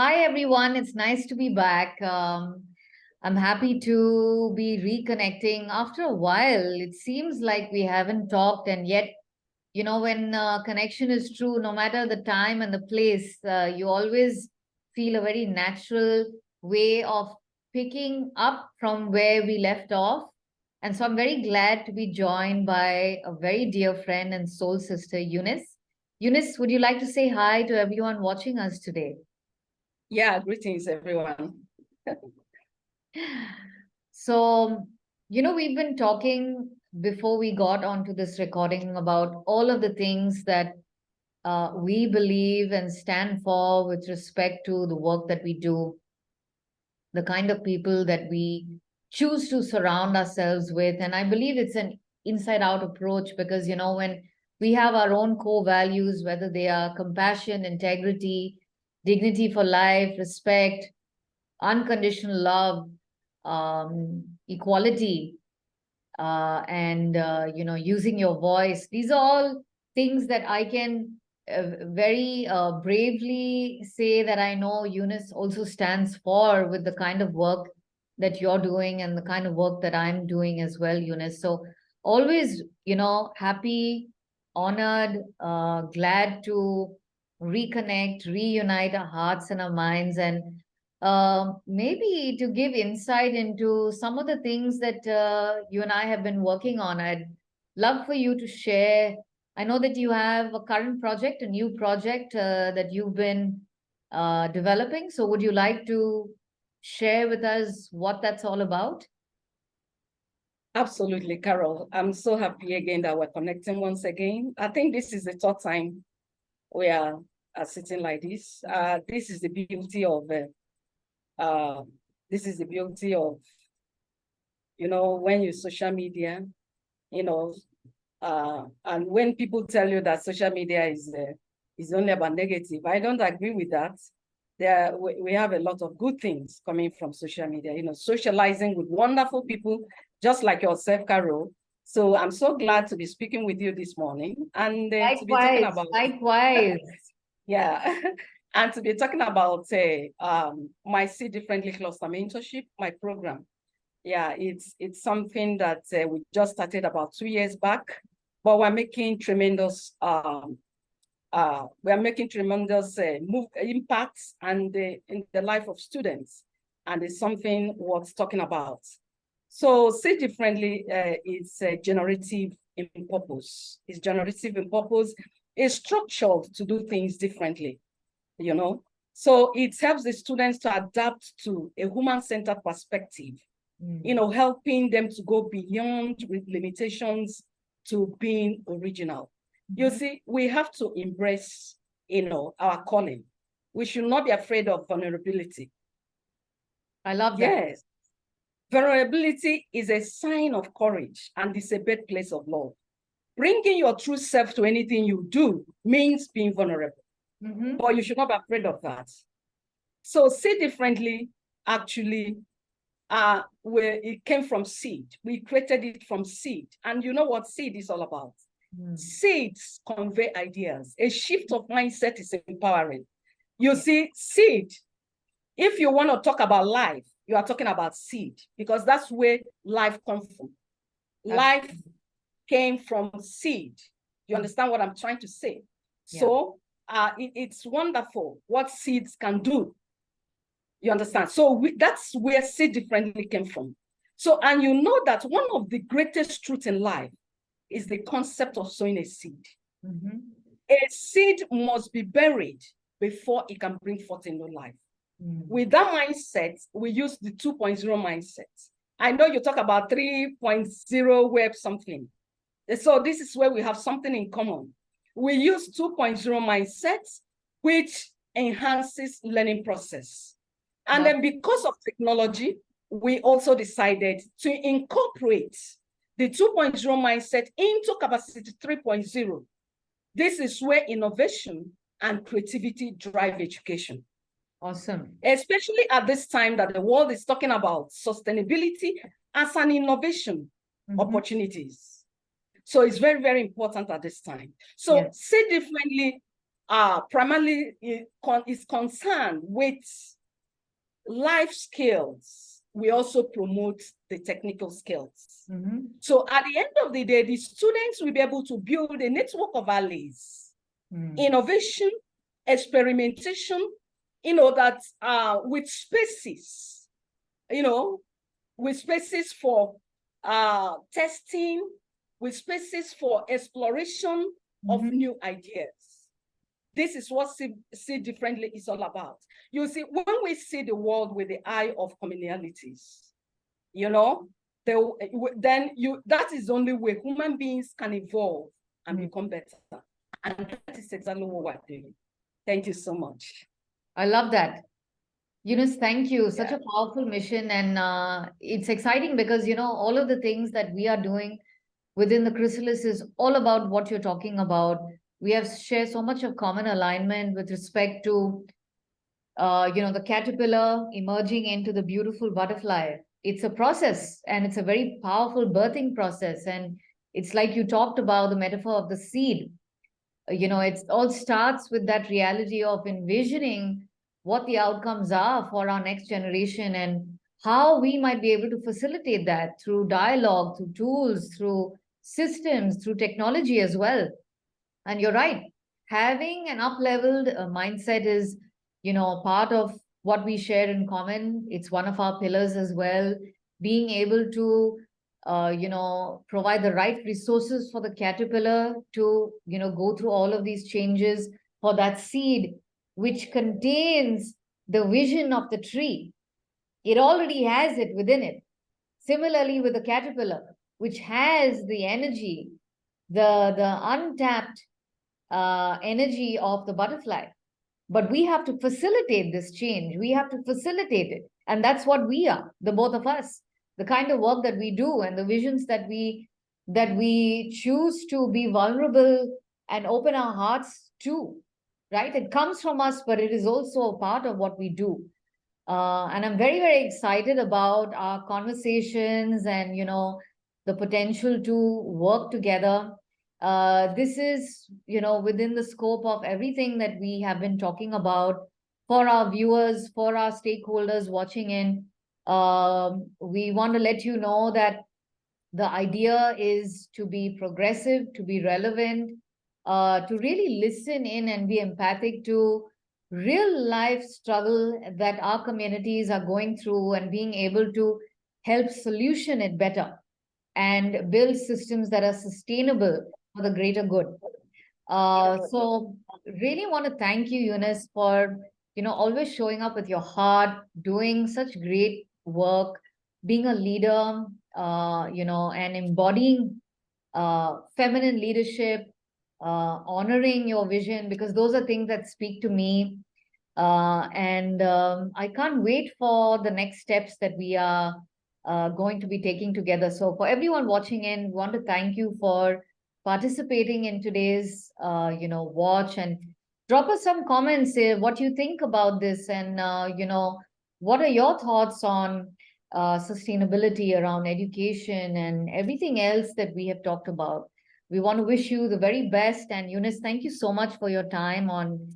Hi, everyone. It's nice to be back. I'm happy to be reconnecting after a while. It seems like we haven't talked, and yet, when connection is true, no matter the time and the place, you always feel a very natural way of picking up from where we left off. And so I'm very glad to be joined by a very dear friend and soul sister, Eunice. Eunice, would you like to say hi to everyone watching us today? Yeah, greetings, everyone. So, we've been talking before we got onto this recording about all of the things that we believe and stand for with respect to the work that we do, the kind of people that we choose to surround ourselves with. And I believe it's an inside out approach because, when we have our own core values, whether they are compassion, integrity, dignity for life, respect, unconditional love, equality, and using your voice. These are all things that I can very bravely say that I know Eunice also stands for with the kind of work that you're doing and the kind of work that I'm doing as well, Eunice. So always, happy, honored, glad to reconnect, reunite our hearts and our minds, and maybe to give insight into some of the things that you and I have been working on. I'd love for you to share. I know that you have a current project, a new project that you've been developing. So, would you like to share with us what that's all about? Absolutely, Carol. I'm so happy again that we're connecting once again. I think this is the third time we are sitting like this. This is the beauty of uh, this is the beauty of when you social media, you know, and when people tell you that social media is only about negative, I don't agree with that. We have a lot of good things coming from social media, socializing with wonderful people, just like yourself, Carol. So I'm so glad to be speaking with you this morning and to be talking Likewise, about, likewise. yeah, and to be talking about my See Differently Cluster Mentorship, my program. Yeah, it's something that we just started about 2 years back, but we're making tremendous impacts and in the life of students, and it's something worth talking about. So say differently, it's generative in purpose. It's generative in purpose. It's structured to do things differently, So it helps the students to adapt to a human-centered perspective, helping them to go beyond limitations to being original. You see, we have to embrace, our calling. We should not be afraid of vulnerability. I love that. Yes. Vulnerability is a sign of courage and it's a birthplace of love. Bringing your true self to anything you do means being vulnerable, but you should not be afraid of that. So say differently, actually, where it came from seed. We created it from seed. And you know what seed is all about? Seeds convey ideas. A shift of mindset is empowering. You see, seed, if you want to talk about life, you are talking about seed because that's where life comes from. Life came from seed. You understand what I'm trying to say? Yeah. So it's wonderful what seeds can do. You understand? So that's where See Differently came from. So, and you know that one of the greatest truths in life is the concept of sowing a seed. A seed must be buried before it can bring forth a new life. With that mindset, we use the 2.0 mindset. I know you talk about 3.0 web something. So this is where we have something in common. We use 2.0 mindset, which enhances learning process. And then because of technology, we also decided to incorporate the 2.0 mindset into capacity 3.0. This is where innovation and creativity drive education. Awesome. Especially at this time that the world is talking about sustainability as an innovation opportunities. So it's very, very important at this time. So Say Differently primarily is concerned with life skills. We also promote the technical skills. So at the end of the day, the students will be able to build a network of allies, innovation, experimentation, that with spaces, with spaces for testing, with spaces for exploration of new ideas. This is what See Differently is all about. You see, when we see the world with the eye of communalities, that is the only way human beings can evolve and become better. And that is exactly what we're doing. Thank you so much. I love that. Eunice, thank you. Such a powerful mission. And it's exciting because, all of the things that we are doing within the chrysalis is all about what you're talking about. We have shared so much of common alignment with respect to, the caterpillar emerging into the beautiful butterfly. It's a process, and it's a very powerful birthing process. And it's like you talked about the metaphor of the seed. It all starts with that reality of envisioning what the outcomes are for our next generation and how we might be able to facilitate that through dialogue, through tools, through systems, through technology as well. And you're right, having an up-leveled mindset is, part of what we share in common. It's one of our pillars as well. Being able to provide the right resources for the caterpillar to, go through all of these changes, for that seed, which contains the vision of the tree. It already has it within it. Similarly, with the caterpillar, which has the energy, the untapped energy of the butterfly. But we have to facilitate this change. We have to facilitate it. And that's what we are, the both of us. The kind of work that we do and the visions that we choose to be vulnerable and open our hearts to, right? It comes from us, but it is also a part of what we do. And I'm very, very excited about our conversations and, the potential to work together. This is, within the scope of everything that we have been talking about for our viewers, for our stakeholders watching in. We want to let you know that the idea is to be progressive, to be relevant, to really listen in and be empathic to real life struggle that our communities are going through, and being able to help solution it better and build systems that are sustainable for the greater good. So really want to thank you, Eunice, for, always showing up with your heart, doing such great work, being a leader, and embodying feminine leadership, honoring your vision, because those are things that speak to me. And I can't wait for the next steps that we are going to be taking together. So for everyone watching in, we want to thank you for participating in today's, watch, and drop us some comments, say what you think about this, and, what are your thoughts on sustainability around education and everything else that we have talked about. We want to wish you the very best. And Eunice, thank you so much for your time on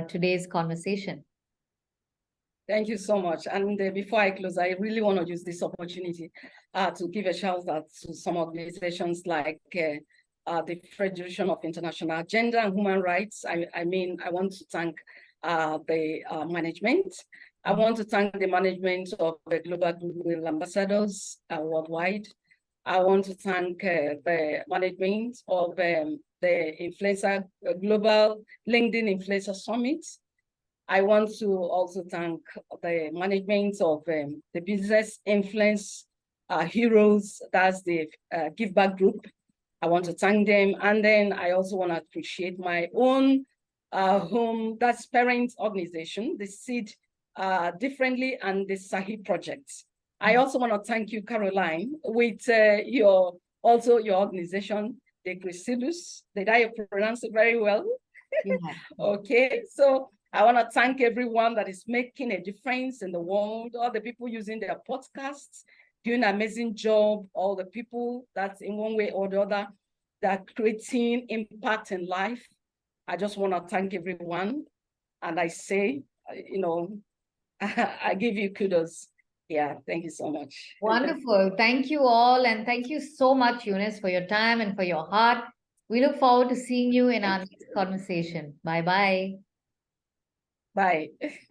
today's conversation. Thank you so much. And before I close, I really want to use this opportunity to give a shout out to some organizations like the Federation of International Gender and Human Rights. I want to thank the management. I want to thank the management of the Global Goodwill Ambassadors worldwide. I want to thank the management of the Influencer Global LinkedIn Influencer Summit. I want to also thank the management of the Business Influence Heroes, that's the Give Back Group. I want to thank them. And then I also want to appreciate my own home, that's parent organization, the Seed Differently and the Sahi Project. I also want to thank you, Caroline, with your organization, the Chrysalis. Did I pronounce it very well? Yeah. Okay, so I want to thank everyone that is making a difference in the world, all the people using their podcasts, doing an amazing job, all the people that in one way or the other, that are creating impact in life. I just want to thank everyone. And I say, I give you kudos. Yeah, thank you so much. Wonderful. Thank you all. And thank you so much, Eunice, for your time and for your heart. We look forward to seeing you in our next conversation. Bye-bye. Bye.